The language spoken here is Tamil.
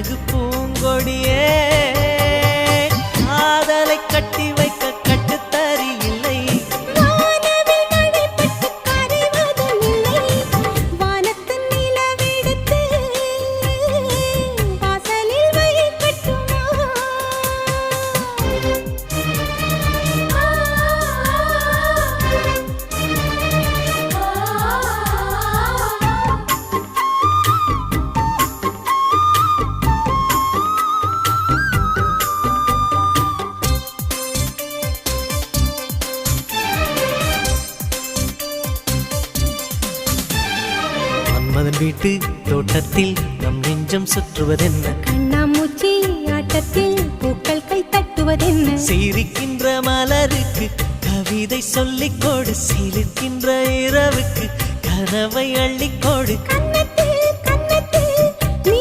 அழகு பூங்கொடியே காதலை கட்டி வைக்க கட்டுத்தறி இல்லை. வானவில் மழைப்பட்டு கரைவதும் இல்லை. வானத்தின் நிலவெடுத்து வாசலில் வைக்கட்டுமா? மன்மதன் வீட்டு தோட்டத்தில் நம் நெஞ்சம் சுற்றுவதென்ன? கண்ணாமூச்சி ஆட்டத்தில் பூக்கள் கை தட்டுவதென்ன? சிரிக்கின்ற மலருக்கு கவிதை சொல்லிக்கோடு, சிலிர்க்கின்ற இரவுக்கு கனவை அள்ளிக்கோடு.